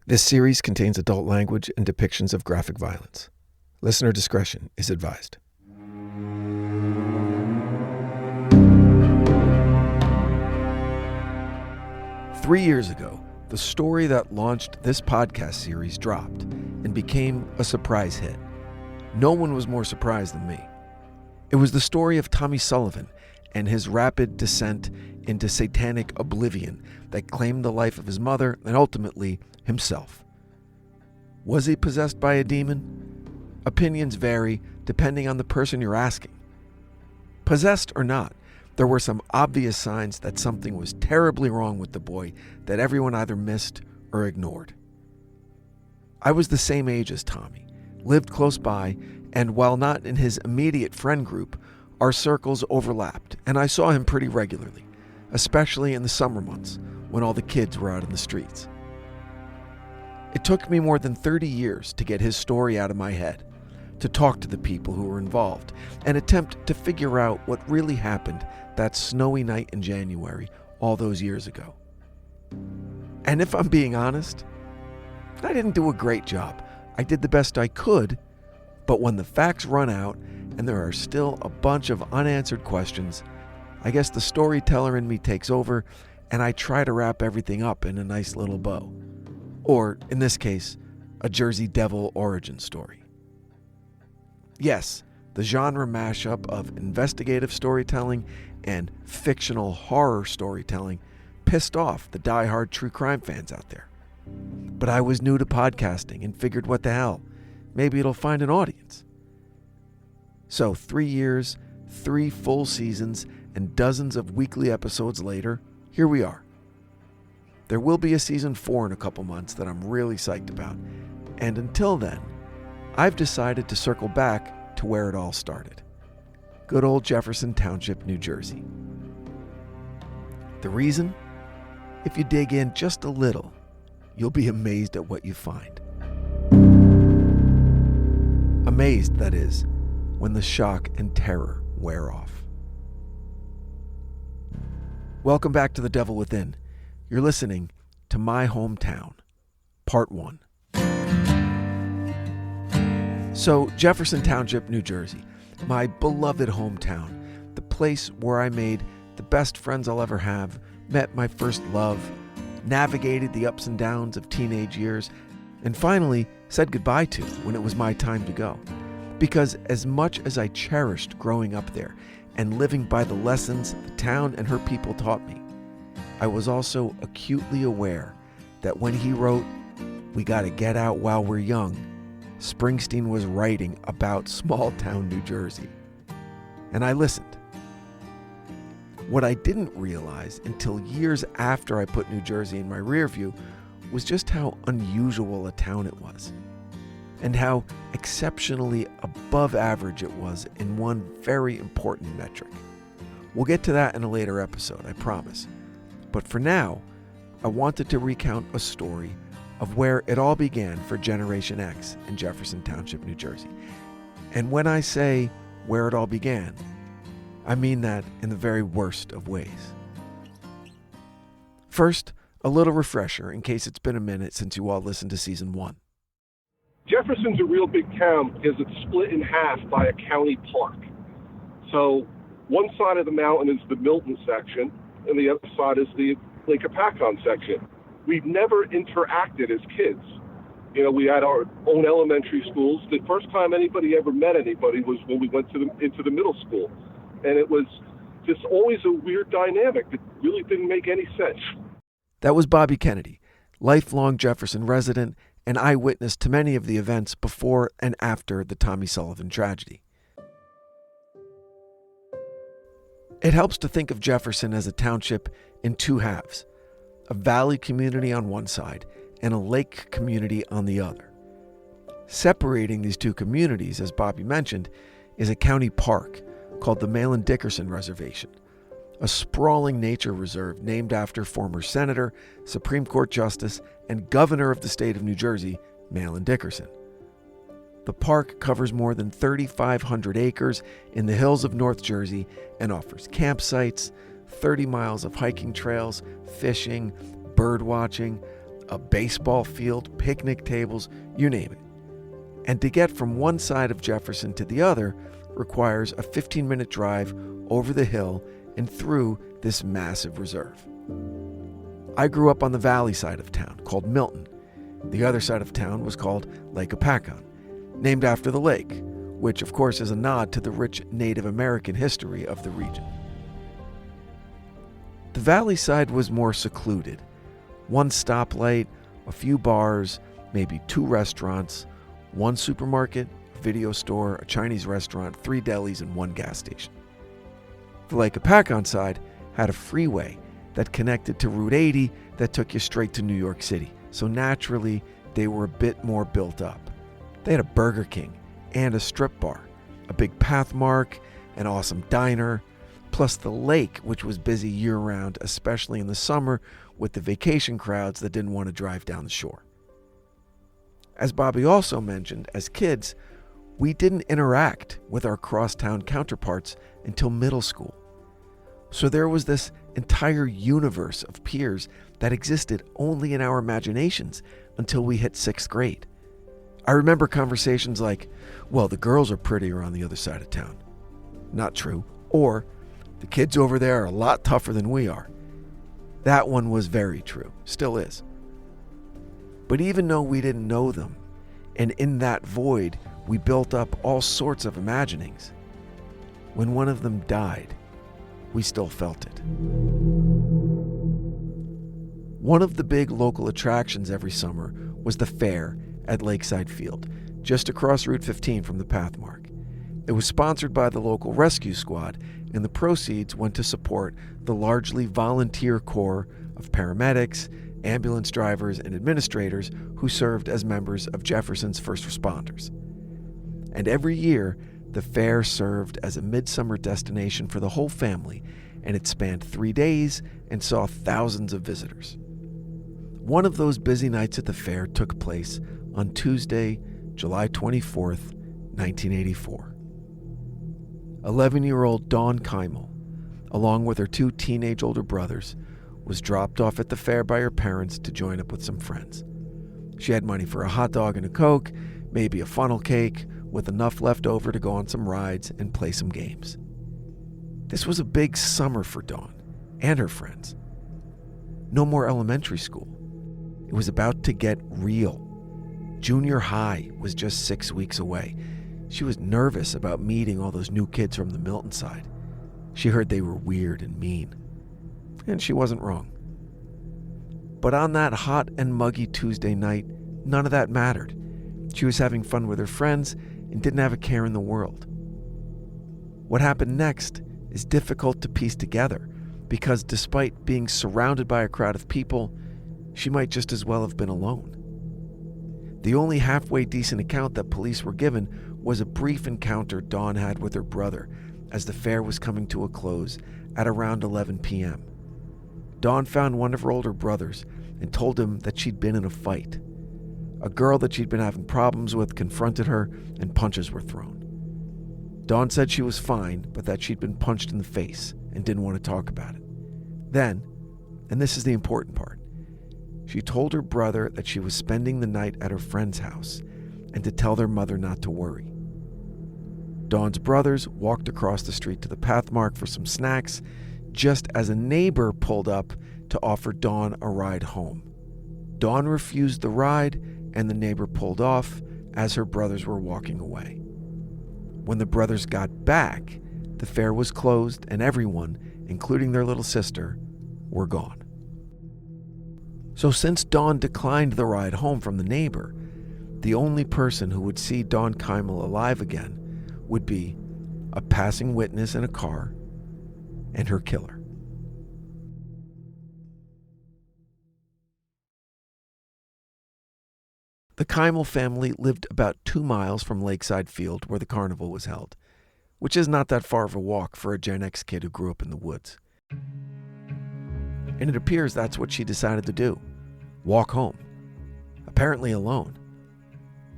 This series contains adult language and depictions of graphic violence. Listener discretion is advised. Three years ago, the story that launched this podcast series dropped and became a surprise hit. No one was more surprised than me. It was the story of Tommy Sullivan and his rapid descent into satanic oblivion that claimed the life of his mother and ultimately himself. Was he possessed by a demon? Opinions vary depending on the person you're asking. Possessed or not, there were some obvious signs that something was terribly wrong with the boy that everyone either missed or ignored. I was the same age as Tommy, lived close by, and while not in his immediate friend group, our circles overlapped, and I saw him pretty regularly, especially in the summer months when all the kids were out in the streets. It took me more than 30 years to get his story out of my head, to talk to the people who were involved, and attempt to figure out what really happened that snowy night in January all those years ago. And if I'm being honest, I didn't do a great job. I did the best I could, but when the facts run out and there are still a bunch of unanswered questions, I guess the storyteller in me takes over and I try to wrap everything up in a nice little bow. Or, in this case, a Jersey Devil origin story. Yes, the genre mashup of investigative storytelling and fictional horror storytelling pissed off the die-hard true crime fans out there. But I was new to podcasting and figured, what the hell, maybe it'll find an audience. So 3 years, 3 full seasons, and dozens of weekly episodes later, here we are. There will be a season 4 in a couple months that I'm really psyched about. And until then, I've decided to circle back to where it all started. Good old Jefferson Township, New Jersey. The reason? If you dig in just a little, you'll be amazed at what you find. Amazed, that is, when the shock and terror wear off. Welcome back to The Devil Within. You're listening to My Hometown, Part 1. So, Jefferson Township, New Jersey, my beloved hometown, the place where I made the best friends I'll ever have, met my first love, navigated the ups and downs of teenage years, and finally said goodbye to when it was my time to go. Because as much as I cherished growing up there and living by the lessons the town and her people taught me, I was also acutely aware that when he wrote, "We gotta get out while we're young," Springsteen was writing about small-town New Jersey. And I listened. What I didn't realize until years after I put New Jersey in my rear view was just how unusual a town it was, and how exceptionally above average it was in one very important metric. We'll get to that in a later episode, I promise. But for now, I wanted to recount a story of where it all began for Generation X in Jefferson Township, New Jersey. And when I say where it all began, I mean that in the very worst of ways. First, a little refresher in case it's been a minute since you all listened to Season 1. Jefferson's a real big town because it's split in half by a county park. So one side of the mountain is the Milton section, and the other side is the Lake Apacon section. We've never interacted as kids. You know, we had our own elementary schools. The first time anybody ever met anybody was when we went into the middle school. And it was just always a weird dynamic that really didn't make any sense. That was Bobby Kennedy, lifelong Jefferson resident and eyewitness to many of the events before and after the Tommy Sullivan tragedy. It helps to think of Jefferson as a township in two halves, a valley community on one side and a lake community on the other. Separating these two communities, as Bobby mentioned, is a county park called the Malin-Dickerson Reservation, a sprawling nature reserve named after former Senator, Supreme Court Justice, and Governor of the state of New Jersey, Malin Dickerson. The park covers more than 3,500 acres in the hills of North Jersey and offers campsites, 30 miles of hiking trails, fishing, bird watching, a baseball field, picnic tables, you name it. And to get from one side of Jefferson to the other requires a 15-minute drive over the hill and through this massive reserve. I grew up on the valley side of town, called Milton. The other side of town was called Lake Apacon, named after the lake, which of course is a nod to the rich Native American history of the region. The valley side was more secluded. One stoplight, a few bars, maybe 2 restaurants, 1 supermarket, a video store, a Chinese restaurant, 3 delis, and 1 gas station. The Lake Apacon side had a freeway that connected to Route 80 that took you straight to New York City, so naturally they were a bit more built up. They had a Burger King and a strip bar, a big Pathmark, an awesome diner, plus the lake, which was busy year-round, especially in the summer with the vacation crowds that didn't want to drive down the shore. As Bobby also mentioned, as kids, we didn't interact with our crosstown counterparts until middle school. So there was this entire universe of peers that existed only in our imaginations until we hit 6th grade. I remember conversations like, well, the girls are prettier on the other side of town. Not true. Or, the kids over there are a lot tougher than we are. That one was very true, still is. But even though we didn't know them, and in that void, we built up all sorts of imaginings, when one of them died, we still felt it. One of the big local attractions every summer was the fair at Lakeside Field, just across Route 15 from the Pathmark. It was sponsored by the local rescue squad, and the proceeds went to support the largely volunteer corps of paramedics, ambulance drivers, and administrators who served as members of Jefferson's first responders. And every year, the fair served as a midsummer destination for the whole family, and it spanned 3 days and saw thousands of visitors. One of those busy nights at the fair took place on Tuesday, July 24th, 1984. 11-year-old Dawn Keimel, along with her 2 teenage older brothers, was dropped off at the fair by her parents to join up with some friends. She had money for a hot dog and a Coke, maybe a funnel cake, with enough left over to go on some rides and play some games. This was a big summer for Dawn and her friends. No more elementary school. It was about to get real. Junior high was just 6 weeks away. She was nervous about meeting all those new kids from the Milton side. She heard they were weird and mean. And she wasn't wrong. But on that hot and muggy Tuesday night, none of that mattered. She was having fun with her friends and didn't have a care in the world. What happened next is difficult to piece together because despite being surrounded by a crowd of people, she might just as well have been alone. The only halfway decent account that police were given was a brief encounter Dawn had with her brother as the fair was coming to a close at around 11 p.m. Dawn found one of her older brothers and told him that she'd been in a fight. A girl that she'd been having problems with confronted her and punches were thrown. Dawn said she was fine, but that she'd been punched in the face and didn't want to talk about it. Then, and this is the important part, she told her brother that she was spending the night at her friend's house and to tell their mother not to worry. Dawn's brothers walked across the street to the Pathmark for some snacks just as a neighbor pulled up to offer Dawn a ride home. Dawn refused the ride and the neighbor pulled off as her brothers were walking away. When the brothers got back, the fair was closed and everyone, including their little sister, were gone. So since Dawn declined the ride home from the neighbor, the only person who would see Dawn Keimel alive again would be a passing witness in a car and her killer. The Keimel family lived about 2 miles from Lakeside Field where the carnival was held, which is not that far of a walk for a Gen X kid who grew up in the woods. And it appears that's what she decided to do, walk home, apparently alone.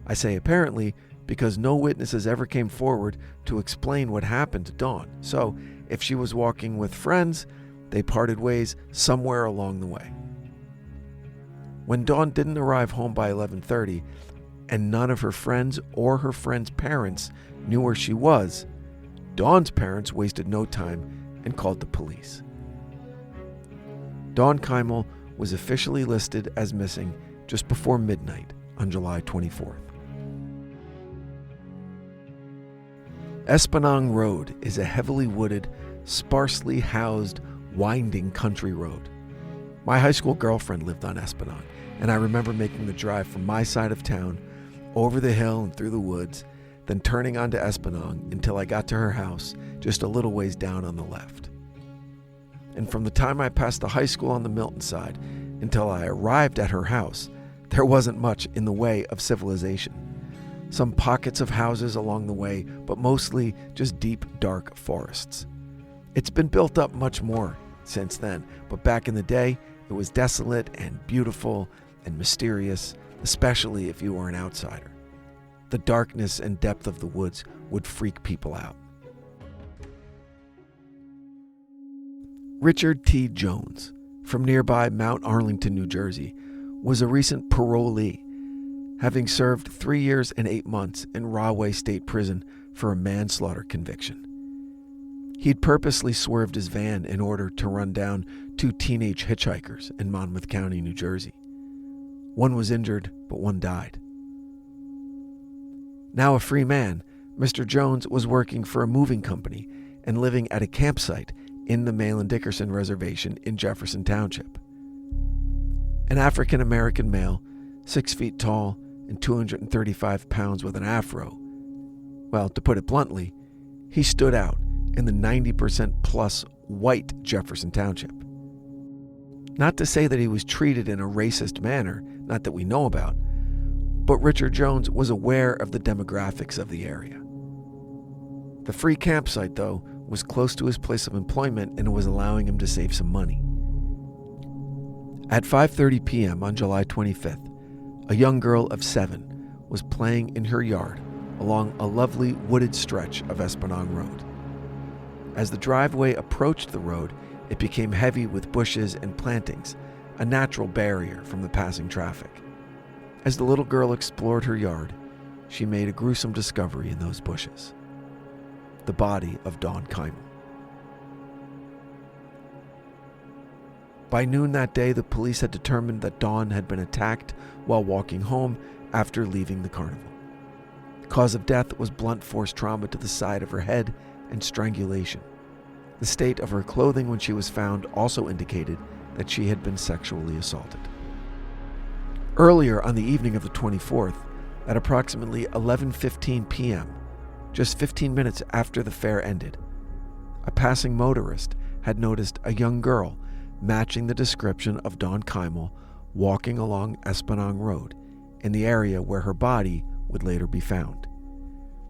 I say apparently because no witnesses ever came forward to explain what happened to Dawn. So if she was walking with friends, they parted ways somewhere along the way. When Dawn didn't arrive home by 11:30, and none of her friends or her friends' parents knew where she was, Dawn's parents wasted no time and called the police. Dawn Keimel was officially listed as missing just before midnight on July 24th. Espanong Road is a heavily wooded, sparsely housed, winding country road. My high school girlfriend lived on Espanong, and I remember making the drive from my side of town over the hill and through the woods, then turning onto Espanong until I got to her house just a little ways down on the left. And from the time I passed the high school on the Milton side until I arrived at her house, there wasn't much in the way of civilization. Some pockets of houses along the way, but mostly just deep, dark forests. It's been built up much more since then, but back in the day, it was desolate and beautiful and mysterious, especially if you were an outsider. The darkness and depth of the woods would freak people out. Richard T. Jones, from nearby Mount Arlington, New Jersey, was a recent parolee, having served 3 years and 8 months in Rahway State Prison for a manslaughter conviction. He'd purposely swerved his van in order to run down 2 teenage hitchhikers in Monmouth County, New Jersey. One was injured, but one died. Now a free man, Mr. Jones was working for a moving company and living at a campsite in the Malin-Dickerson Reservation in Jefferson Township. An African-American male, 6 feet tall and 235 pounds with an afro. Well, to put it bluntly, he stood out in the 90% plus white Jefferson Township. Not to say that he was treated in a racist manner, not that we know about, but Richard Jones was aware of the demographics of the area. The free campsite, though, was close to his place of employment and was allowing him to save some money. At 5:30 p.m. on July 25th, a young girl of 7 was playing in her yard along a lovely wooded stretch of Espanong Road. As the driveway approached the road, it became heavy with bushes and plantings, a natural barrier from the passing traffic. As the little girl explored her yard, she made a gruesome discovery in those bushes: the body of Dawn Keimel. By noon that day, the police had determined that Dawn had been attacked while walking home after leaving the carnival. The cause of death was blunt force trauma to the side of her head and strangulation. The state of her clothing when she was found also indicated that she had been sexually assaulted. Earlier on the evening of the 24th, at approximately 11:15 p.m., just 15 minutes after the fair ended, a passing motorist had noticed a young girl matching the description of Dawn Keimel walking along Espanong Road in the area where her body would later be found.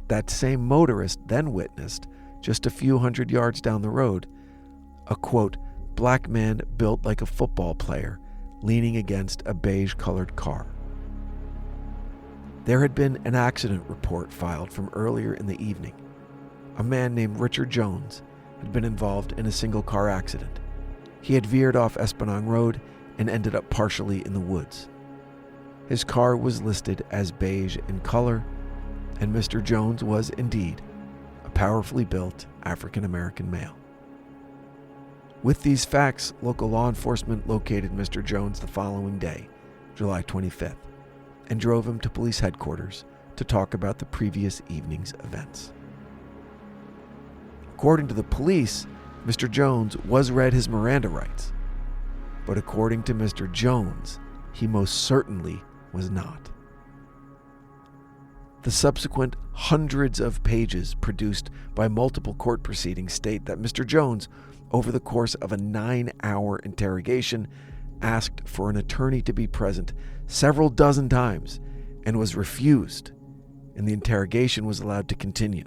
That same motorist then witnessed, just a few hundred yards down the road, a, quote, black man built like a football player leaning against a beige-colored car. There had been an accident report filed from earlier in the evening. A man named Richard Jones had been involved in a single-car accident. He had veered off Espanong Road and ended up partially in the woods. His car was listed as beige in color, and Mr. Jones was indeed a powerfully built African-American male. With these facts, local law enforcement located Mr. Jones the following day, July 25th, and drove him to police headquarters to talk about the previous evening's events. According to the police, Mr. Jones was read his Miranda rights, but according to Mr. Jones, he most certainly was not. The subsequent hundreds of pages produced by multiple court proceedings state that Mr. Jones, over the course of a 9-hour interrogation, asked for an attorney to be present several dozen times and was refused, and the interrogation was allowed to continue.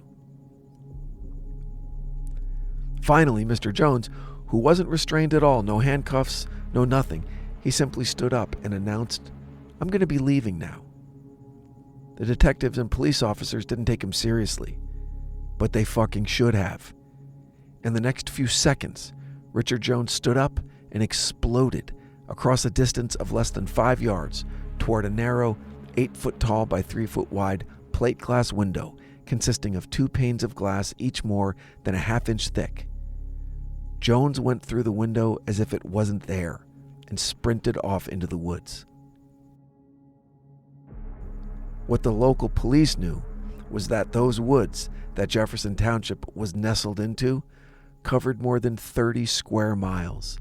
Finally, Mr. Jones, who wasn't restrained at all, no handcuffs, no nothing, he simply stood up and announced, "I'm going to be leaving now." The detectives and police officers didn't take him seriously, but they fucking should have. In the next few seconds, Richard Jones stood up and exploded across a distance of less than 5 yards toward a narrow, 8-foot tall by 3-foot wide plate glass window consisting of 2 panes of glass, each more than a half-inch thick. Jones went through the window as if it wasn't there and sprinted off into the woods. What the local police knew was that those woods that Jefferson Township was nestled into covered more than 30 square miles,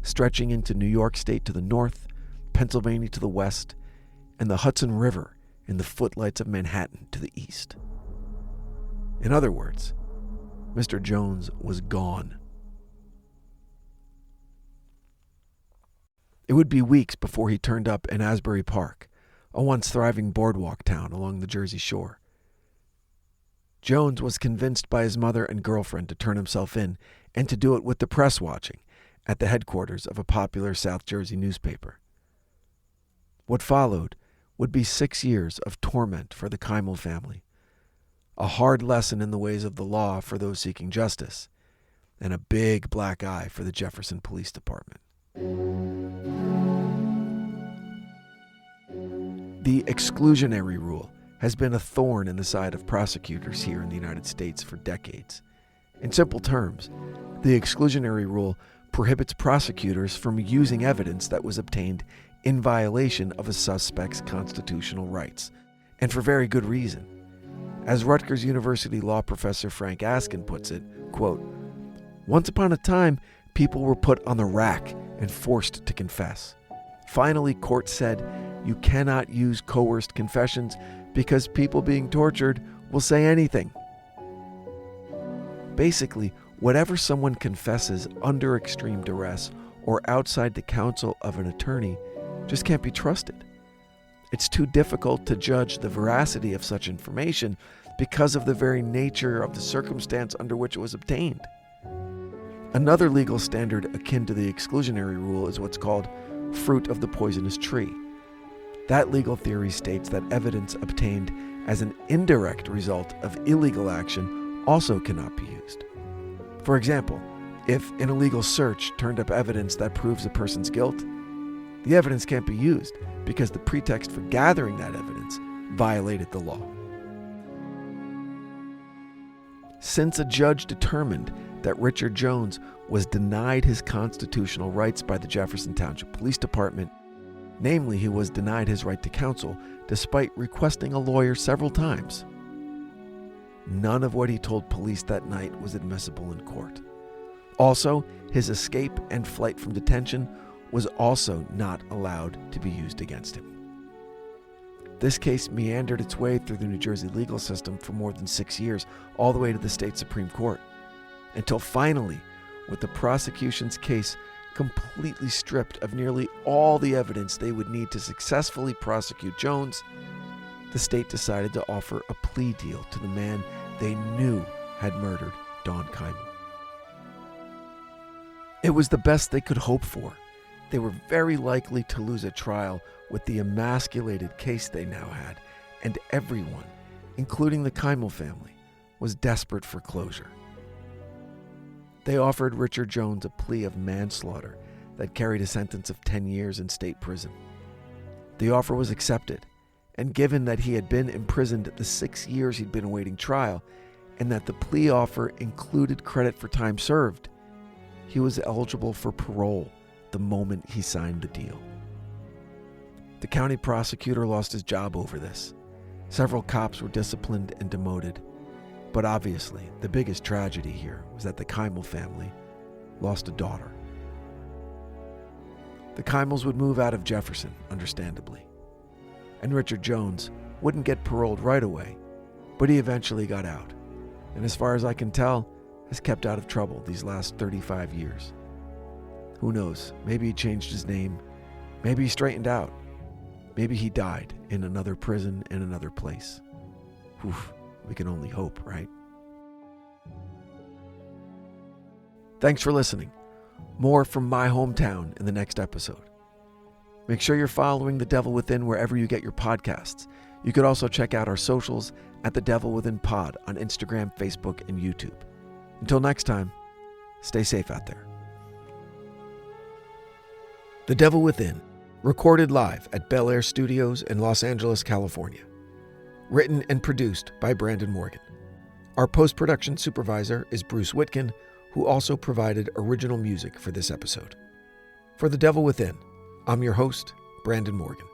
stretching into New York State to the north, Pennsylvania to the west, and the Hudson River in the footlights of Manhattan to the east. In other words, Mr. Jones was gone. It would be weeks before he turned up in Asbury Park, a once thriving boardwalk town along the Jersey Shore. Jones was convinced by his mother and girlfriend to turn himself in and to do it with the press watching at the headquarters of a popular South Jersey newspaper. What followed would be 6 years of torment for the Keimel family, a hard lesson in the ways of the law for those seeking justice, and a big black eye for the Jefferson Police Department. The exclusionary rule has been a thorn in the side of prosecutors here in the United States for decades. In simple terms, the exclusionary rule prohibits prosecutors from using evidence that was obtained in violation of a suspect's constitutional rights, and for very good reason. As Rutgers University law professor Frank Askin puts it, quote, "Once upon a time, people were put on the rack and forced to confess. Finally, courts said, you cannot use coerced confessions because people being tortured will say anything." Basically, whatever someone confesses under extreme duress or outside the counsel of an attorney just can't be trusted. It's too difficult to judge the veracity of such information because of the very nature of the circumstance under which it was obtained. Another legal standard akin to the exclusionary rule is what's called fruit of the poisonous tree. That legal theory states that evidence obtained as an indirect result of illegal action also cannot be used. For example, if an illegal search turned up evidence that proves a person's guilt, the evidence can't be used because the pretext for gathering that evidence violated the law. Since a judge determined that Richard Jones was denied his constitutional rights by the Jefferson Township Police Department, namely, he was denied his right to counsel despite requesting a lawyer several times, none of what he told police that night was admissible in court. Also, his escape and flight from detention was also not allowed to be used against him. This case meandered its way through the New Jersey legal system for more than 6 years, all the way to the state Supreme Court, until finally, with the prosecution's case completely stripped of nearly all the evidence they would need to successfully prosecute Jones, the state decided to offer a plea deal to the man they knew had murdered Don Keimel. It was the best they could hope for. They were very likely to lose a trial with the emasculated case they now had, and everyone, including the Keimel family, was desperate for closure. They offered Richard Jones a plea of manslaughter that carried a sentence of 10 years in state prison. The offer was accepted, and given that he had been imprisoned the 6 years he'd been awaiting trial, and that the plea offer included credit for time served, he was eligible for parole the moment he signed the deal. The county prosecutor lost his job over this. Several cops were disciplined and demoted. But obviously, the biggest tragedy here was that the Keimel family lost a daughter. The Keimels would move out of Jefferson, understandably. And Richard Jones wouldn't get paroled right away, but he eventually got out. And as far as I can tell, has kept out of trouble these last 35 years. Who knows? Maybe he changed his name. Maybe he straightened out. Maybe he died in another prison in another place. Oof. We can only hope, right? Thanks for listening. More from my hometown in the next episode. Make sure you're following The Devil Within wherever you get your podcasts. You could also check out our socials at The Devil Within Pod on Instagram, Facebook, and YouTube. Until next time, stay safe out there. The Devil Within, recorded live at Bel Air Studios in Los Angeles, California. Written and produced by Brandon Morgan. Our post-production supervisor is Bruce Whitkin, who also provided original music for this episode. For The Devil Within, I'm your host, Brandon Morgan.